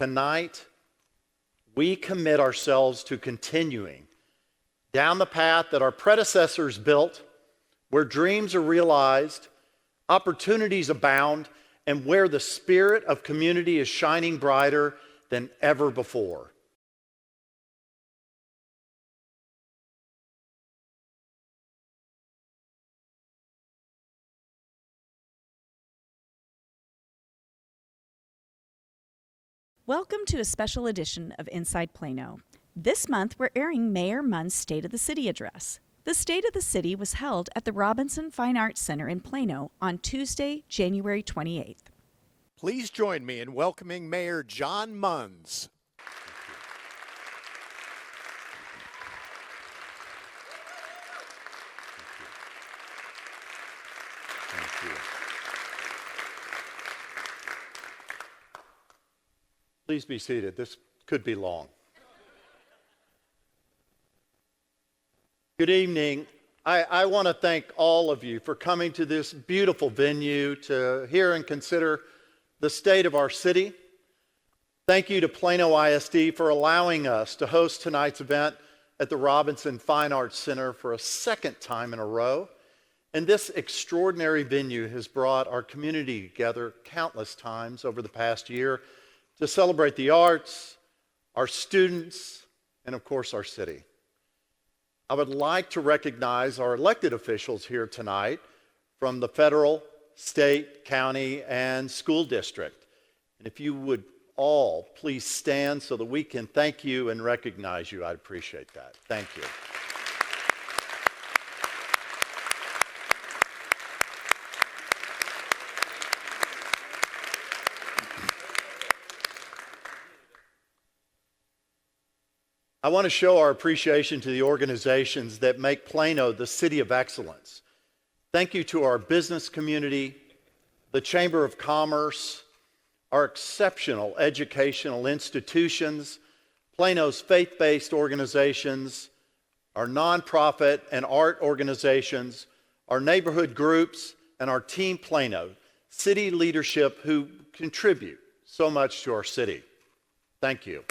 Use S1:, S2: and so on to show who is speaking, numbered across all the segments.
S1: Tonight, we commit ourselves to continuing down the path that our predecessors built, where dreams are realized, opportunities abound, and where the spirit of community is shining brighter than ever before.
S2: Welcome to a special edition of Inside Plano. This month, we're airing Mayor Muns' State of the City address. The State of the City was held at the Robinson Fine Arts Center in Plano on Tuesday, January 28th.
S3: Please join me in welcoming Mayor John Muns.
S1: Thank you. Please be seated. This could be long. Good evening. I want to thank all of you for coming to this beautiful venue to hear and consider the state of our city. Thank you to Plano ISD for allowing us to host tonight's event at the Robinson Fine Arts Center for a second time in a row. And this extraordinary venue has brought our community together countless times over the past year to celebrate the arts, our students, and of course our city. I would like to recognize our elected officials here tonight from the federal, state, county, and school district. And if you would all please stand so that we can thank you and recognize you, I'd appreciate that. Thank you. I want to show our appreciation to the organizations that make Plano the city of excellence. Thank you to our business community, the Chamber of Commerce, our exceptional educational institutions, Plano's faith-based organizations, our nonprofit and art organizations, our neighborhood groups, and our Team Plano, city leadership who contribute so much to our city. Thank you.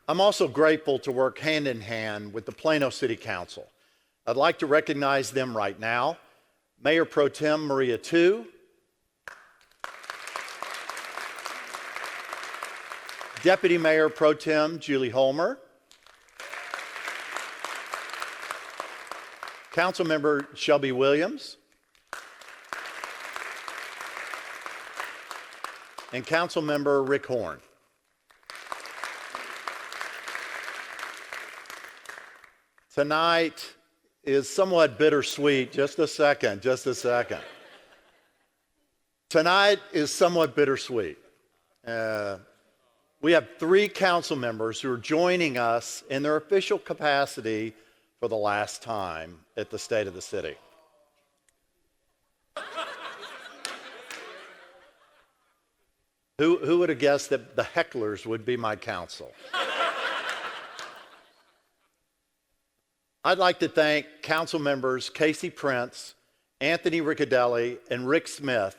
S1: I'm also grateful to work hand in hand with the Plano City Council. I'd like to recognize them right now. Mayor Pro Tem Maria Tu, Deputy Mayor Pro Tem Julie Holmer, Councilmember Shelby Williams, and Councilmember Rick Horn. Tonight is somewhat bittersweet. Just a second. Tonight is somewhat bittersweet. We have 3 council members who are joining us in their official capacity for the last time at the State of the City. Who would have guessed that the hecklers would be my counsel? I'd like to thank council members Casey Prince, Anthony Riccadelli, and Rick Smith,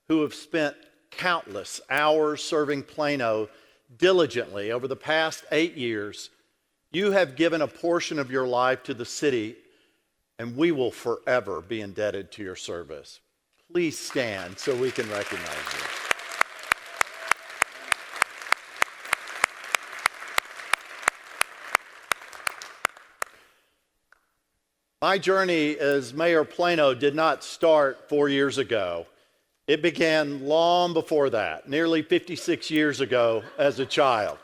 S1: who have spent countless hours serving Plano diligently over the past 8 years. You have given a portion of your life to the city, and we will forever be indebted to your service. Please stand so we can recognize you. My journey as Mayor of Plano did not start 4 years ago. It began long before that, nearly 56 years ago as a child.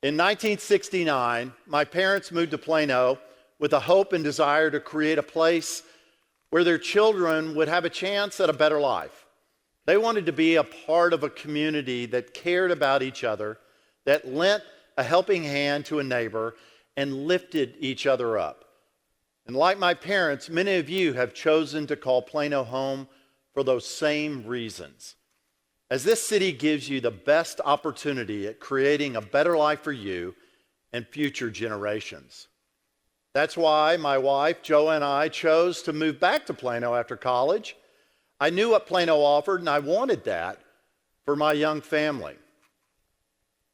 S1: In 1969, my parents moved to Plano with a hope and desire to create a place where their children would have a chance at a better life. They wanted to be a part of a community that cared about each other, that lent a helping hand to a neighbor, and lifted each other up. And like my parents, many of you have chosen to call Plano home for those same reasons. As this city gives you the best opportunity at creating a better life for you and future generations. That's why my wife, Joe, and I chose to move back to Plano after college. I knew what Plano offered, and I wanted that for my young family.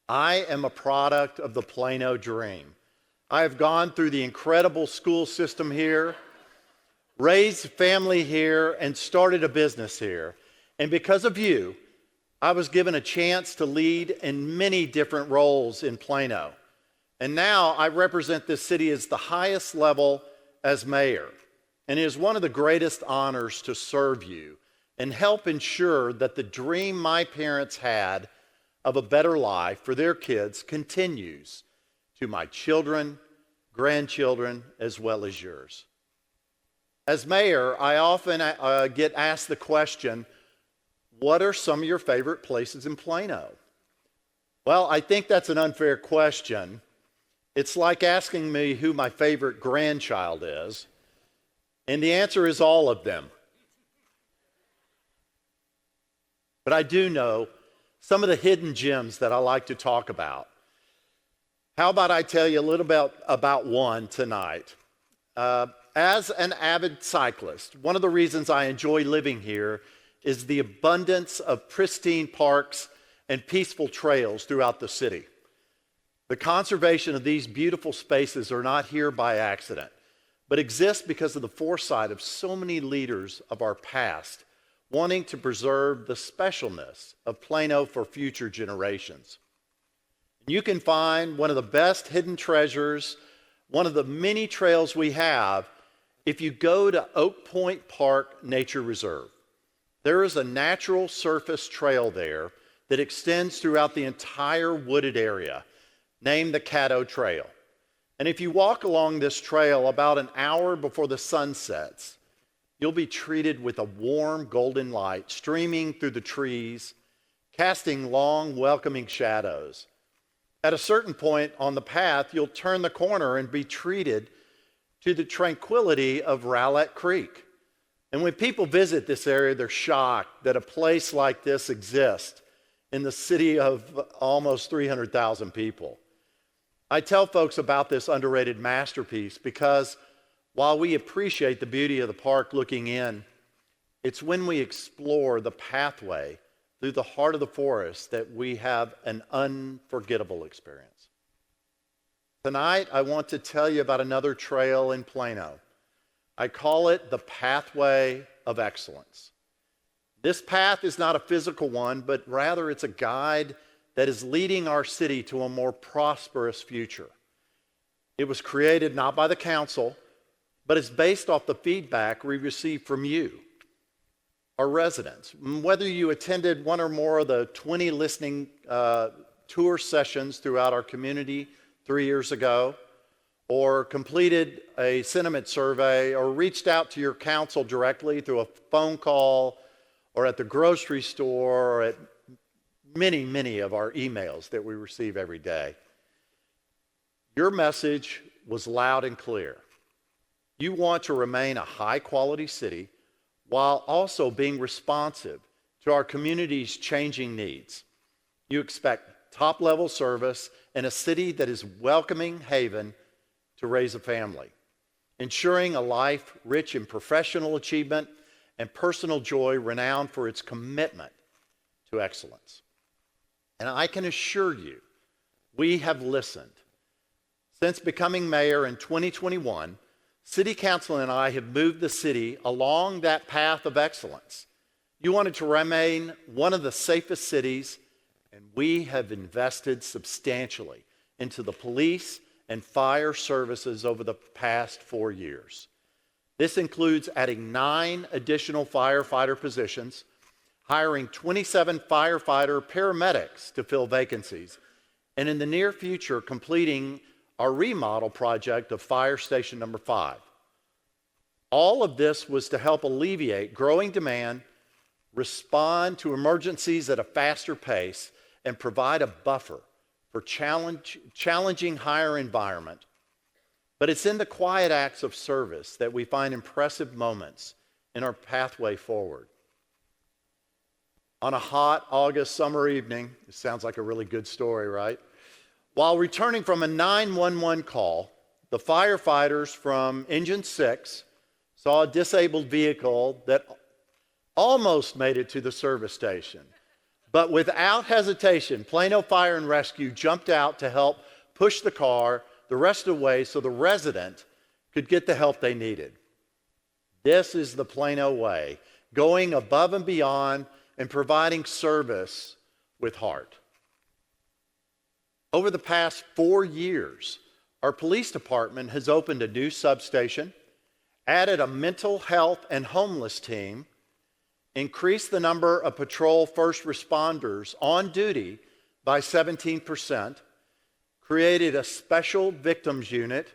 S1: I am a product of the Plano dream. I have gone through the incredible school system here, raised a family here, and started a business here. And because of you, I was given a chance to lead in many different roles in Plano. And now I represent this city as the highest level as mayor. And it is one of the greatest honors to serve you and help ensure that the dream my parents had of a better life for their kids continues to my children, grandchildren, as well as yours. As mayor, I often get asked the question, what are some of your favorite places in Plano? Well, I think that's an unfair question. It's like asking me who my favorite grandchild is, and the answer is all of them. But I do know some of the hidden gems that I like to talk about. How about I tell you a little bit about one tonight? As an avid cyclist, one of the reasons I enjoy living here is the abundance of pristine parks and peaceful trails throughout the city. The conservation of these beautiful spaces are not here by accident, but exist because of the foresight of so many leaders of our past wanting to preserve the specialness of Plano for future generations. You can find one of the best hidden treasures, one of the many trails we have, if you go to Oak Point Park Nature Reserve. There is a natural surface trail there that extends throughout the entire wooded area, named the Caddo Trail. And if you walk along this trail about an hour before the sun sets, you'll be treated with a warm golden light streaming through the trees, casting long, welcoming shadows. At a certain point on the path, you'll turn the corner and be treated to the tranquility of Rowlett Creek. And when people visit this area, they're shocked that a place like this exists in the city of almost 300,000 people. I tell folks about this underrated masterpiece because while we appreciate the beauty of the park looking in, it's when we explore the pathway through the heart of the forest that we have an unforgettable experience. Tonight, I want to tell you about another trail in Plano. I call it the Pathway of Excellence. This path is not a physical one, but rather it's a guide that is leading our city to a more prosperous future. It was created not by the council, but it's based off the feedback we received from you, our residents. Whether you attended one or more of the 20 listening tour sessions throughout our community 3 years ago, or completed a sentiment survey, or reached out to your council directly through a phone call, or at the grocery store, or at many of our emails that we receive every day. Your message was loud and clear. You want to remain a high-quality city while also being responsive to our community's changing needs. You expect top-level service in a city that is welcoming haven to raise a family, ensuring a life rich in professional achievement and personal joy renowned for its commitment to excellence. And I can assure you, we have listened. Since becoming mayor in 2021, City Council and I have moved the city along that path of excellence. You wanted to remain one of the safest cities, and we have invested substantially into the police and fire services over the past 4 years. This includes adding 9 additional firefighter positions, hiring 27 firefighter paramedics to fill vacancies, and in the near future, completing our remodel project of Fire Station number 5. All of this was to help alleviate growing demand, respond to emergencies at a faster pace, and provide a buffer for challenging higher environment. But it's in the quiet acts of service that we find impressive moments in our pathway forward. On a hot August summer evening, it sounds like a really good story, right? While returning from a 911 call, the firefighters from Engine 6 saw a disabled vehicle that almost made it to the service station. But without hesitation, Plano Fire and Rescue jumped out to help push the car the rest of the way so the resident could get the help they needed. This is the Plano way, going above and beyond and providing service with heart. Over the past 4 years, our police department has opened a new substation, added a mental health and homeless team, increased the number of patrol first responders on duty by 17%, created a special victims unit,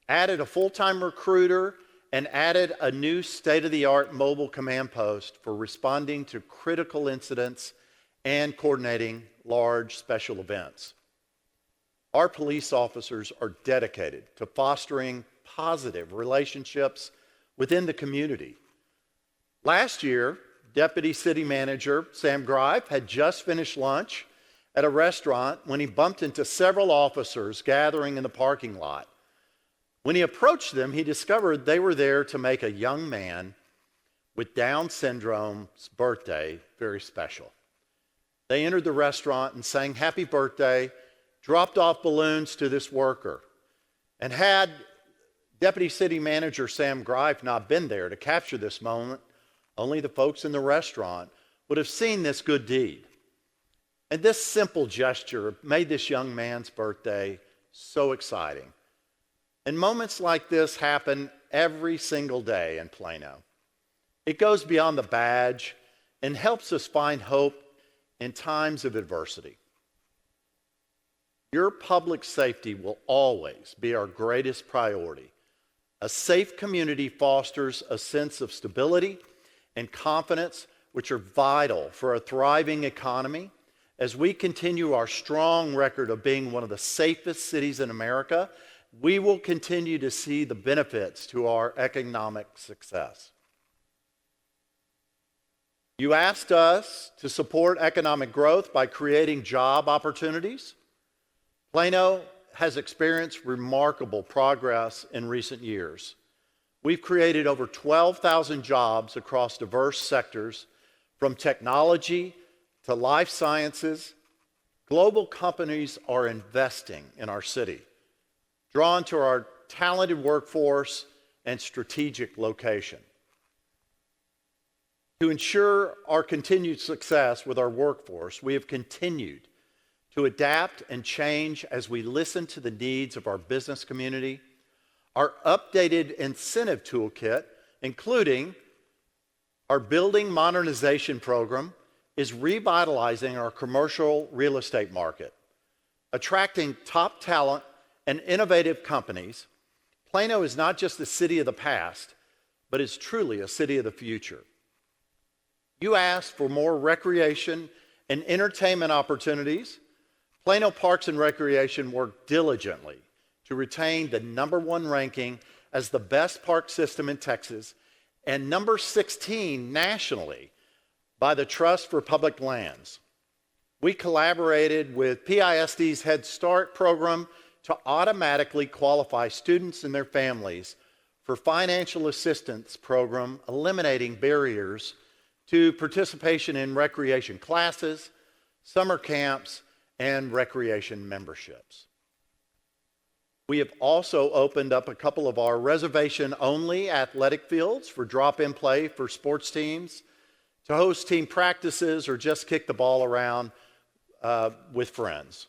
S1: added a full-time recruiter, and added a new state-of-the-art mobile command post for responding to critical incidents and coordinating large special events. Our police officers are dedicated to fostering positive relationships within the community. Last year, Deputy City Manager Sam Grive had just finished lunch at a restaurant when he bumped into several officers gathering in the parking lot. When he approached them, he discovered they were there to make a young man with Down syndrome's birthday very special. They entered the restaurant and sang happy birthday, dropped off balloons to this worker. And had Deputy City Manager Sam Grive not been there to capture this moment, only the folks in the restaurant would have seen this good deed. And this simple gesture made this young man's birthday so exciting. And moments like this happen every single day in Plano. It goes beyond the badge and helps us find hope in times of adversity. Your public safety will always be our greatest priority. A safe community fosters a sense of stability and confidence, which are vital for a thriving economy. As we continue our strong record of being one of the safest cities in America, we will continue to see the benefits to our economic success. You asked us to support economic growth by creating job opportunities. Plano has experienced remarkable progress in recent years. We've created over 12,000 jobs across diverse sectors, from technology to life sciences. Global companies are investing in our city, drawn to our talented workforce and strategic location. To ensure our continued success with our workforce, we have continued to adapt and change as we listen to the needs of our business community. Our updated incentive toolkit, including our building modernization program, is revitalizing our commercial real estate market, attracting top talent and innovative companies. Plano is not just a city of the past, but is truly a city of the future. You asked for more recreation and entertainment opportunities. Plano Parks and Recreation worked diligently to retain the #1 ranking as the best park system in Texas and number 16 nationally by the Trust for Public Lands. We collaborated with PISD's Head Start program to automatically qualify students and their families for financial assistance program, eliminating barriers to participation in recreation classes, summer camps, and recreation memberships. We have also opened up a couple of our reservation-only athletic fields for drop-in play for sports teams, to host team practices, or just kick the ball around with friends.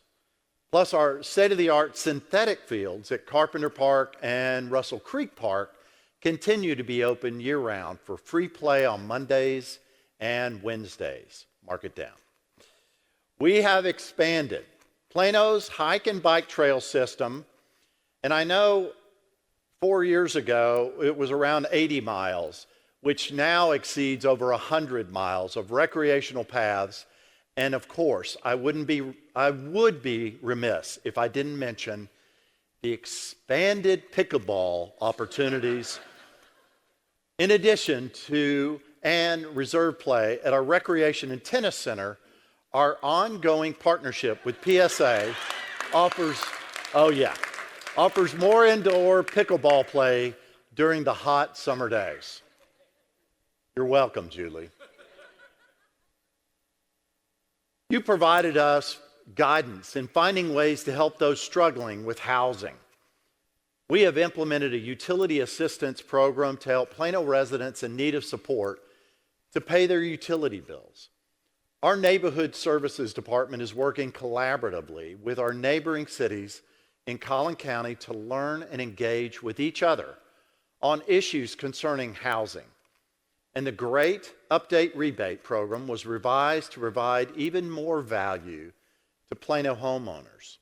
S1: Plus, our state-of-the-art synthetic fields at Carpenter Park and Russell Creek Park continue to be open year-round for free play on Mondays and Wednesdays. Mark it down. We have expanded Plano's hike and bike trail system, and I know 4 years ago it was around 80 miles, which now exceeds over 100 miles of recreational paths. And of course, I would be remiss if I didn't mention the expanded pickleball opportunities, in addition to and reserve play at our Recreation and Tennis Center. Our ongoing partnership with PSA offers, offers more indoor pickleball play during the hot summer days. You're welcome, Julie. You provided us guidance in finding ways to help those struggling with housing. We have implemented a utility assistance program to help Plano residents in need of support to pay their utility bills. Our Neighborhood Services Department is working collaboratively with our neighboring cities in Collin County to learn and engage with each other on issues concerning housing. And the Great Update Rebate Program was revised to provide even more value to Plano homeowners.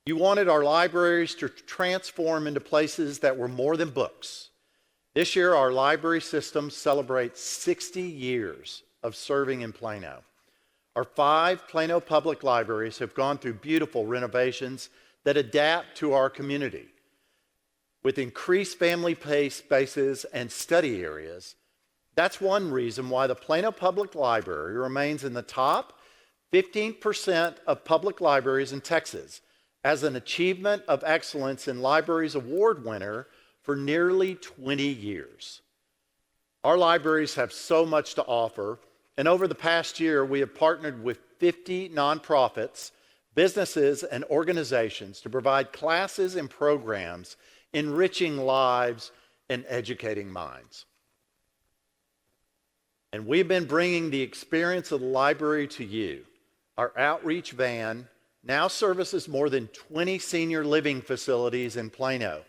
S1: You wanted our libraries to transform into places that were more than books. This year, our library system celebrates 60 years of serving in Plano. Our 5 Plano public libraries have gone through beautiful renovations that adapt to our community. With increased family spaces and study areas, that's one reason why the Plano Public Library remains in the top 15% of public libraries in Texas as an Achievement of Excellence in Libraries Award winner for nearly 20 years. Our libraries have so much to offer, and over the past year, we have partnered with 50 nonprofits, businesses, and organizations to provide classes and programs enriching lives and educating minds. And we've been bringing the experience of the library to you. Our outreach van now services more than 20 senior living facilities in Plano,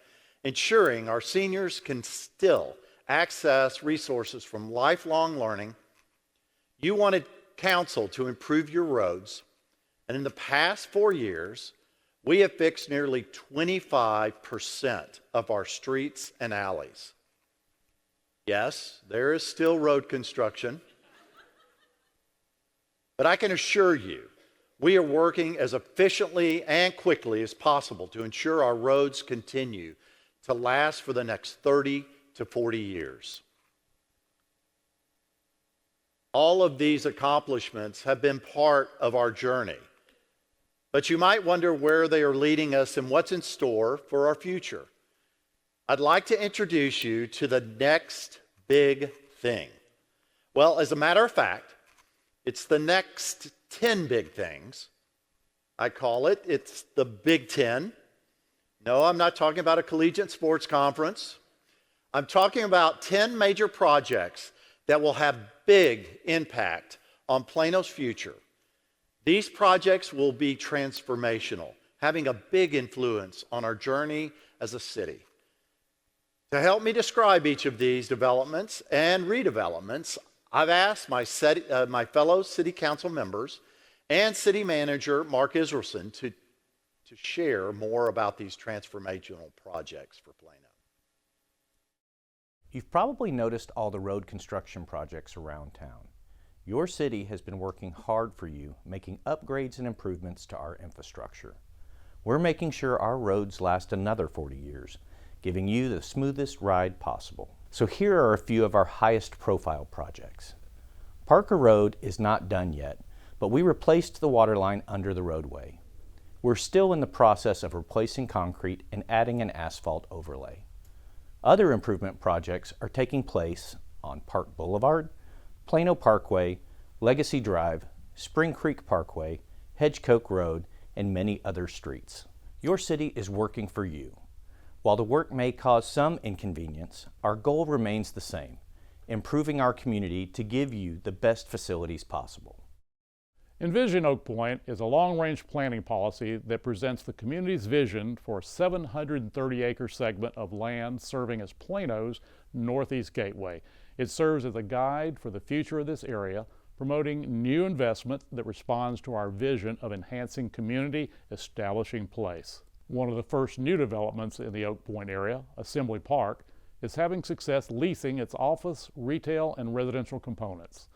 S1: ensuring our seniors can still access resources from lifelong learning. You wanted council to improve your roads, and in the past 4 years, we have fixed nearly 25% of our streets and alleys. Yes, there is still road construction, but I can assure you, we are working as efficiently and quickly as possible to ensure our roads continue to last for the next 30 to 40 years. All of these accomplishments have been part of our journey, but you might wonder where they are leading us and what's in store for our future. I'd like to introduce you to the next big thing. Well, as a matter of fact, it's the next 10 big things. I call it, it's the Big 10. No, I'm not talking about a collegiate sports conference. I'm talking about 10 major projects that will have big impact on Plano's future. These projects will be transformational, having a big influence on our journey as a city. To help me describe each of these developments and redevelopments, I've asked my fellow city council members and city manager Mark Israelson to share more about these transformational projects for Plano.
S4: You've probably noticed all the road construction projects around town. Your city has been working hard for you, making upgrades and improvements to our infrastructure. We're making sure our roads last another 40 years, giving you the smoothest ride possible. So here are a few of our highest profile projects. Parker Road is not done yet, but we replaced the water line under the roadway. We're still in the process of replacing concrete and adding an asphalt overlay. Other improvement projects are taking place on Park Boulevard, Plano Parkway, Legacy Drive, Spring Creek Parkway, Hedgecoke Road, and many other streets. Your city is working for you. While the work may cause some inconvenience, our goal remains the same, improving our community to give you the best facilities possible.
S5: Envision Oak Point is a long-range planning policy that presents the community's vision for a 730-acre segment of land serving as Plano's Northeast Gateway. It serves as a guide for the future of this area, promoting new investment that responds to our vision of enhancing community, establishing place. One of the first new developments in the Oak Point area, Assembly Park, is having success leasing its office, retail, and residential components.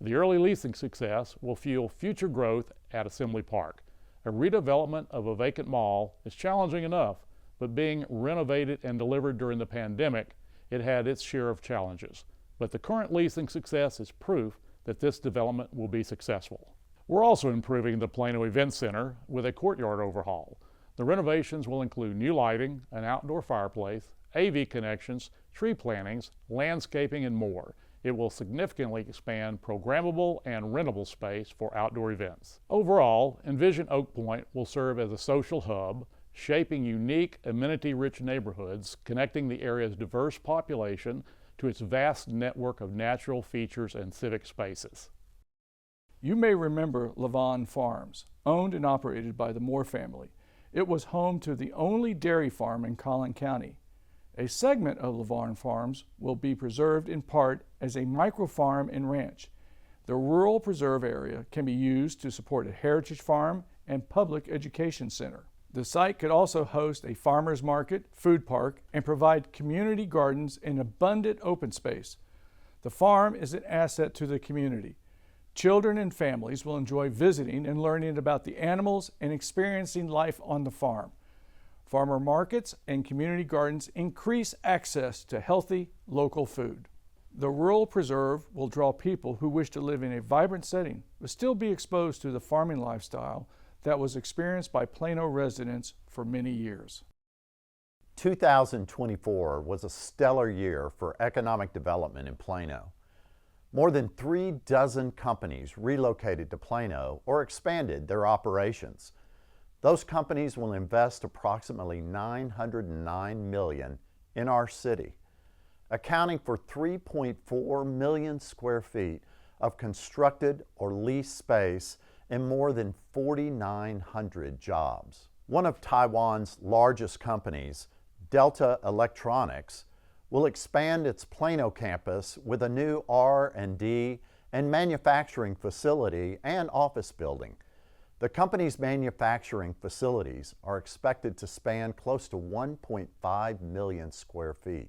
S5: The early leasing success will fuel future growth at Assembly Park. A redevelopment of a vacant mall is challenging enough, but being renovated and delivered during the pandemic, it had its share of challenges. But the current leasing success is proof that this development will be successful. We're also improving the Plano Event Center with a courtyard overhaul. The renovations will include new lighting, an outdoor fireplace, AV connections, tree plantings, landscaping, and more. It will significantly expand programmable and rentable space for outdoor events. Overall, Envision Oak Point will serve as a social hub, shaping unique, amenity-rich neighborhoods, connecting the area's diverse population to its vast network of natural features and civic spaces.
S6: You may remember Lavon Farms, owned and operated by the Moore family. It was home to the only dairy farm in Collin County. A segment of Lavon Farms will be preserved in part as a microfarm and ranch. The rural preserve area can be used to support a heritage farm and public education center. The site could also host a farmer's market, food park, and provide community gardens and abundant open space. The farm is an asset to the community. Children and families will enjoy visiting and learning about the animals and experiencing life on the farm. Farmer markets and community gardens increase access to healthy, local food. The rural preserve will draw people who wish to live in a vibrant setting, but still be exposed to the farming lifestyle that was experienced by Plano residents for many years.
S1: 2024 was a stellar year for economic development in Plano. More than 36 companies relocated to Plano or expanded their operations. Those companies will invest approximately $909 million in our city, accounting for 3.4 million square feet of constructed or leased space and more than 4,900 jobs. One of Taiwan's largest companies, Delta Electronics, will expand its Plano campus with a new R&D and manufacturing facility and office building. The company's manufacturing facilities are expected to span close to 1.5 million square feet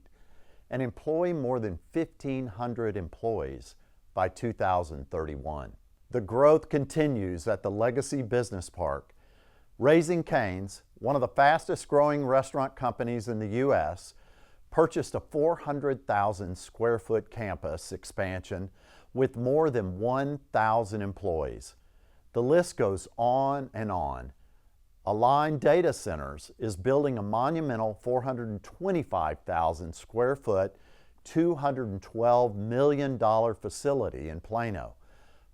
S1: and employ more than 1,500 employees by 2031. The growth continues at the Legacy Business Park. Raising Cane's, one of the fastest growing restaurant companies in the U.S., purchased a 400,000 square foot campus expansion with more than 1,000 employees. The list goes on and on. Align Data Centers is building a monumental 425,000 square foot, $212 million facility in Plano,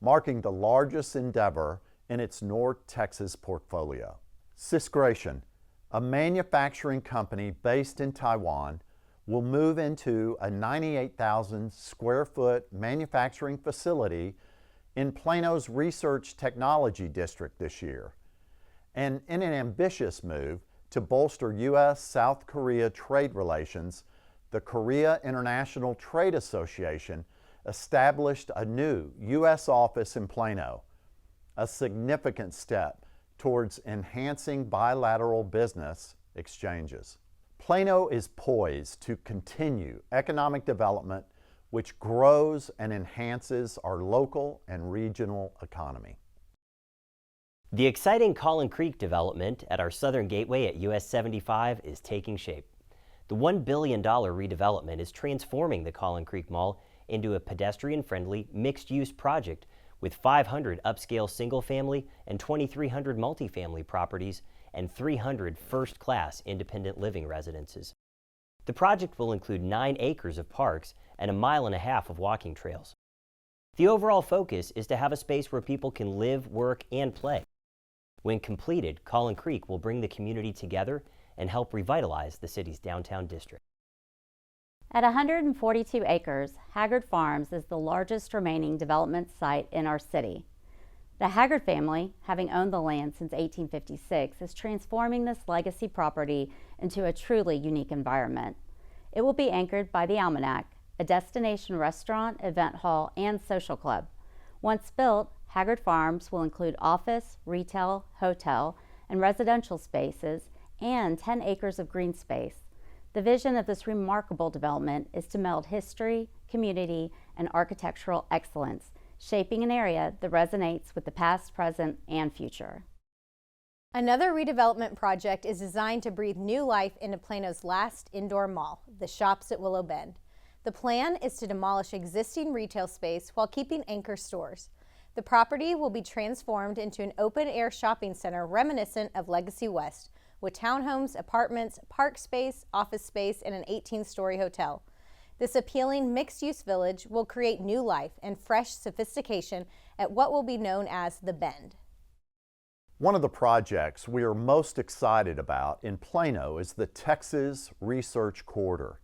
S1: marking the largest endeavor in its North Texas portfolio. Sisgration, a manufacturing company based in Taiwan, will move into a 98,000 square foot manufacturing facility in Plano's Research Technology District this year. And in an ambitious move to bolster U.S.-South Korea trade relations, the Korea International Trade Association established a new U.S. office in Plano, a significant step towards enhancing bilateral business exchanges. Plano is poised to continue economic development which grows and enhances our local and regional economy.
S7: The exciting Collin Creek development at our southern gateway at US 75 is taking shape. The $1 billion redevelopment is transforming the Collin Creek Mall into a pedestrian-friendly, mixed-use project with 500 upscale single-family and 2,300 multifamily properties and 300 first-class independent living residences. The project will include 9 acres of parks and 1.5 miles of walking trails. The overall focus is to have a space where people can live, work, and play. When completed, Collin Creek will bring the community together and help revitalize the city's downtown district.
S8: At 142 acres, Haggard Farms is the largest remaining development site in our city. The Haggard family, having owned the land since 1856, is transforming this legacy property into a truly unique environment. It will be anchored by the Almanac, a destination restaurant, event hall, and social club. Once built, Haggard Farms will include office, retail, hotel, and residential spaces and 10 acres of green space. The vision of this remarkable development is to meld history, community, and architectural excellence, shaping an area that resonates with the past, present, and future.
S9: Another redevelopment project is designed to breathe new life into Plano's last indoor mall, the Shops at Willow Bend. The plan is to demolish existing retail space while keeping anchor stores. The property will be transformed into an open-air shopping center reminiscent of Legacy West, with townhomes, apartments, park space, office space, and an 18-story hotel. This appealing mixed-use village will create new life and fresh sophistication at what will be known as The Bend.
S1: One of the projects we are most excited about in Plano is the Texas Research Corridor.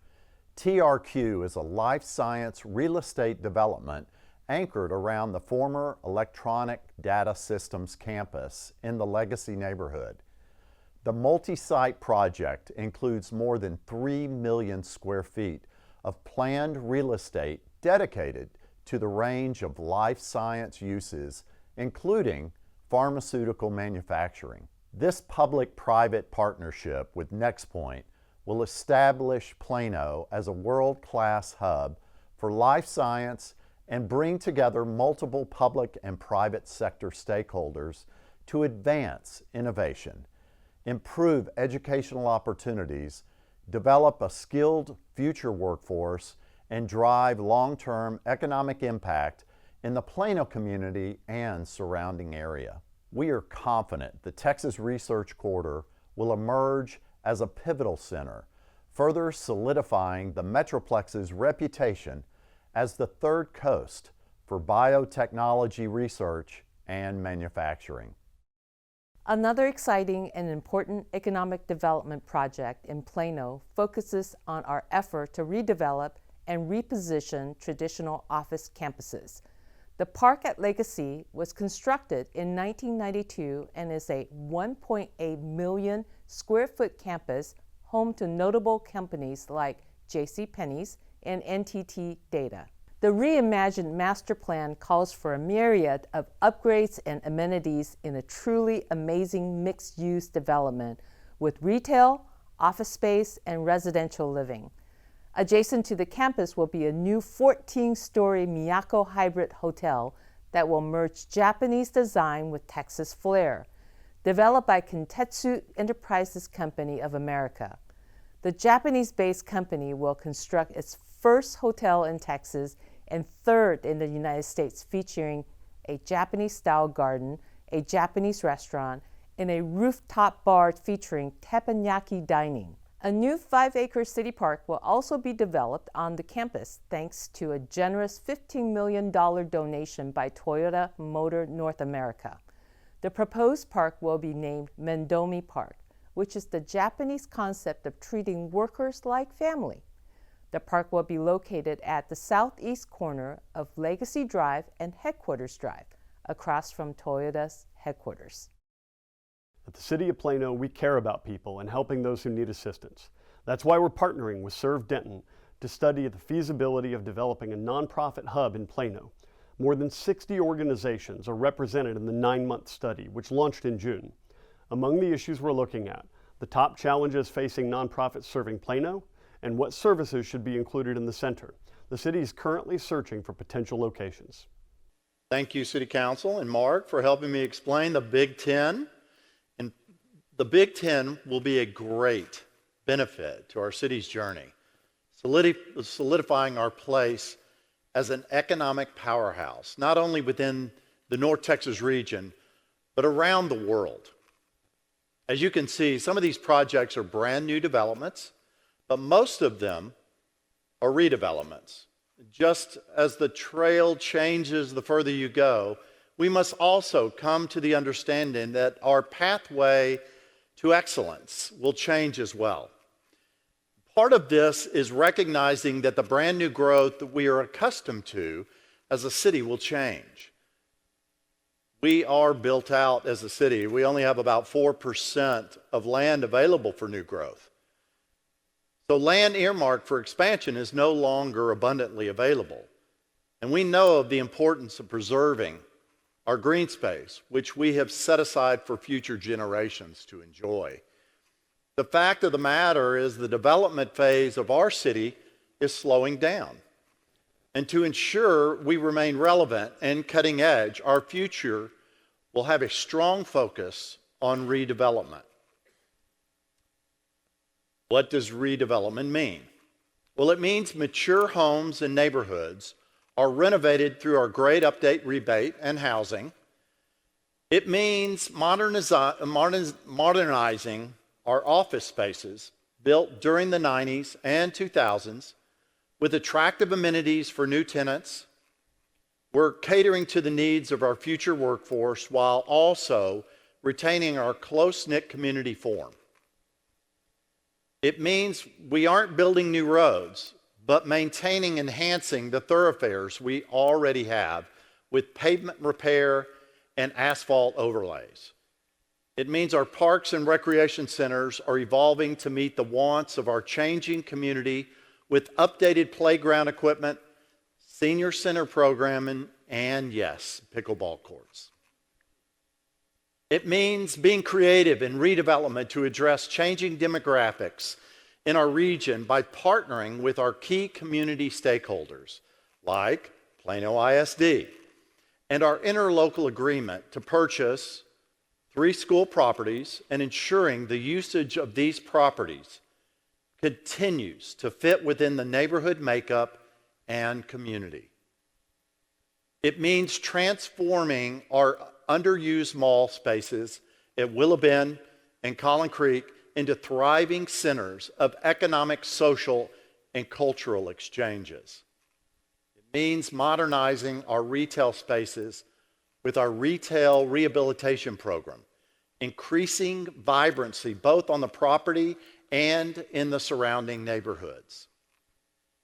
S1: TRQ is a life science real estate development anchored around the former Electronic Data Systems campus in the Legacy neighborhood. The multi-site project includes more than 3 million square feet of planned real estate dedicated to the range of life science uses, including pharmaceutical manufacturing. This public-private partnership with NexPoint will establish Plano as a world-class hub for life science and bring together multiple public and private sector stakeholders to advance innovation, improve educational opportunities, develop a skilled future workforce, and drive long-term economic impact in the Plano community and surrounding area. We are confident the Texas Research Corridor will emerge as a pivotal center, further solidifying the Metroplex's reputation as the third coast for biotechnology research and manufacturing.
S10: Another exciting and important economic development project in Plano focuses on our effort to redevelop and reposition traditional office campuses. The park at Legacy was constructed in 1992 and is a 1.8 million square foot campus home to notable companies like JCPenney's and NTT Data. The reimagined master plan calls for a myriad of upgrades and amenities in a truly amazing mixed-use development with retail, office space, and residential living. Adjacent to the campus will be a new 14-story Miyako hybrid hotel that will merge Japanese design with Texas flair, developed by Kintetsu Enterprises Company of America. The Japanese-based company will construct its first hotel in Texas and third in the United States, featuring a Japanese-style garden, a Japanese restaurant, and a rooftop bar featuring teppanyaki dining. A new 5-acre city park will also be developed on the campus thanks to a generous $15 million donation by Toyota Motor North America. The proposed park will be named Mendomi Park, which is the Japanese concept of treating workers like family. The park will be located at the southeast corner of Legacy Drive and Headquarters Drive, across from Toyota's headquarters.
S11: At the City of Plano, we care about people and helping those who need assistance. That's why we're partnering with Serve Denton to study the feasibility of developing a nonprofit hub in Plano. More than 60 organizations are represented in the 9-month study, which launched in June. Among the issues we're looking at, the top challenges facing nonprofits serving Plano, and what services should be included in the center. The city is currently searching for potential locations.
S1: Thank you, City Council and Mark, for helping me explain the Big Ten. And the Big Ten will be a great benefit to our city's journey, solidifying our place as an economic powerhouse, not only within the North Texas region, but around the world. As you can see, some of these projects are brand new developments, but most of them are redevelopments. Just as the trail changes the further you go, we must also come to the understanding that our pathway to excellence will change as well. Part of this is recognizing that the brand new growth that we are accustomed to as a city will change. We are built out as a city. We only have about 4% of land available for new growth. So land earmarked for expansion is no longer abundantly available. And we know of the importance of preserving our green space, which we have set aside for future generations to enjoy. The fact of the matter is the development phase of our city is slowing down. And to ensure we remain relevant and cutting edge, our future will have a strong focus on redevelopment. What does redevelopment mean? Well, it means mature homes and neighborhoods are renovated through our great update rebate and housing. It means modernizing our office spaces built during the 90s and 2000s with attractive amenities for new tenants. We're catering to the needs of our future workforce while also retaining our close-knit community form. It means we aren't building new roads, but maintaining and enhancing the thoroughfares we already have with pavement repair and asphalt overlays. It means our parks and recreation centers are evolving to meet the wants of our changing community with updated playground equipment, senior center programming, and yes, pickleball courts. It means being creative in redevelopment to address changing demographics in our region by partnering with our key community stakeholders, like Plano ISD, and our interlocal agreement to purchase 3 school properties and ensuring the usage of these properties continues to fit within the neighborhood makeup and community. It means transforming our underused mall spaces at Willow Bend and Collin Creek into thriving centers of economic, social, and cultural exchanges. It means modernizing our retail spaces with our retail rehabilitation program, increasing vibrancy both on the property and in the surrounding neighborhoods.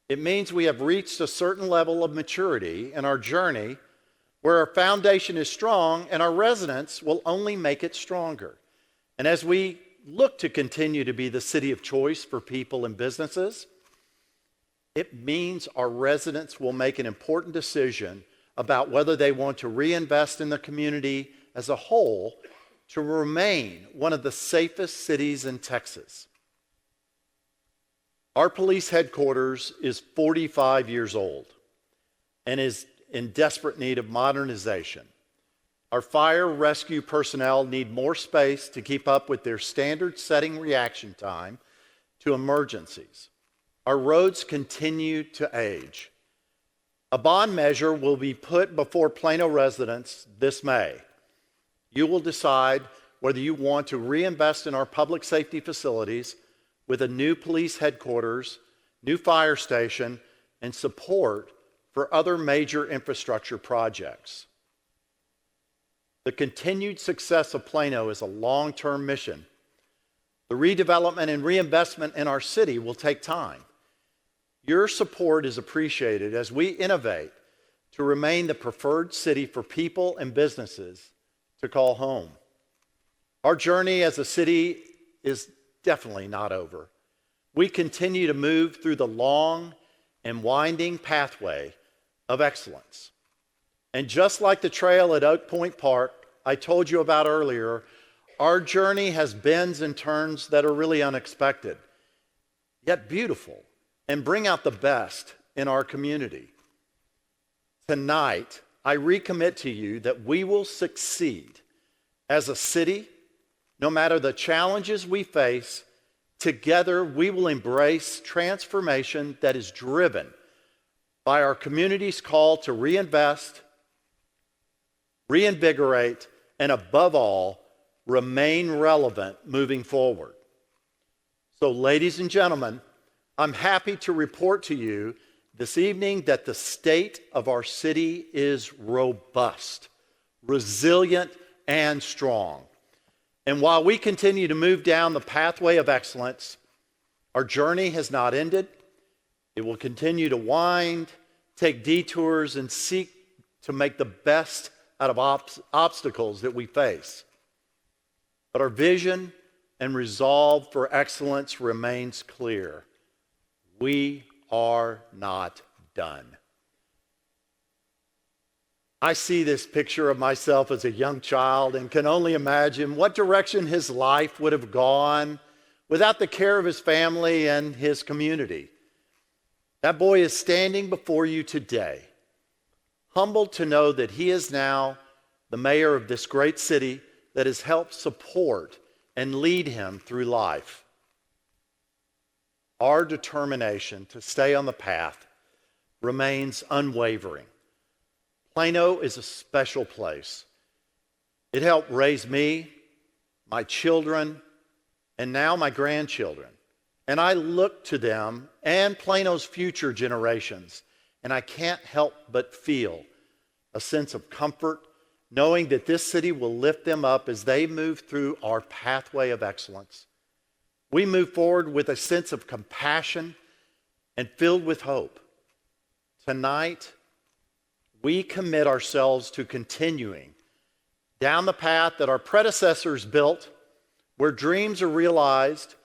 S1: It means we have reached a certain level of maturity in our journey where our foundation is strong and our residents will only make it stronger. And as we look to continue to be the city of choice for people and businesses, it means our residents will make an important decision about whether they want to reinvest in the community as a whole to remain one of the safest cities in Texas. Our police headquarters is 45 years old and is in desperate need of modernization. Our fire rescue personnel need more space to keep up with their standard-setting reaction time to emergencies. Our roads continue to age. A bond measure will be put before Plano residents this May. You will decide whether you want to reinvest in our public safety facilities with a new police headquarters, new fire station, and support for other major infrastructure projects. The continued success of Plano is a long-term mission. The redevelopment and reinvestment in our city will take time. Your support is appreciated as we innovate to remain the preferred city for people and businesses to call home. Our journey as a city is definitely not over. We continue to move through the long and winding pathway of excellence. And just like the trail at Oak Point Park I told you about earlier, our journey has bends and turns that are really unexpected, yet beautiful, and bring out the best in our community. Tonight, I recommit to you that we will succeed as a city, no matter the challenges we face. Together, we will embrace transformation that is driven by our community's call to reinvest, reinvigorate, and above all, remain relevant moving forward. So, ladies and gentlemen, I'm happy to report to you this evening that the state of our city is robust, resilient, and strong. And while we continue to move down the pathway of excellence, our journey has not ended. It will continue to wind, take detours, and seek to make the best out of obstacles that we face. But our vision and resolve for excellence remains clear. We are not done. I see this picture of myself as a young child and can only imagine what direction his life would have gone without the care of his family and his community. That boy is standing before you today, humbled to know that he is now the mayor of this great city that has helped support and lead him through life. Our determination to stay on the path remains unwavering. Plano is a special place. It helped raise me, my children, and now my grandchildren. And I look to them and Plano's future generations, and I can't help but feel a sense of comfort knowing that this city will lift them up as they move through our pathway of excellence. We move forward with a sense of compassion and filled with hope. Tonight, we commit ourselves to continuing down the path that our predecessors built, where dreams are realized,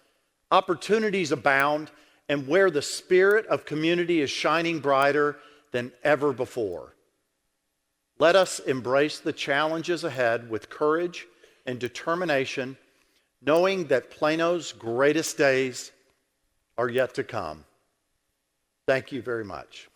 S1: opportunities abound, and where the spirit of community is shining brighter than ever before. Let us embrace the challenges ahead with courage and determination, knowing that Plano's greatest days are yet to come. Thank you very much.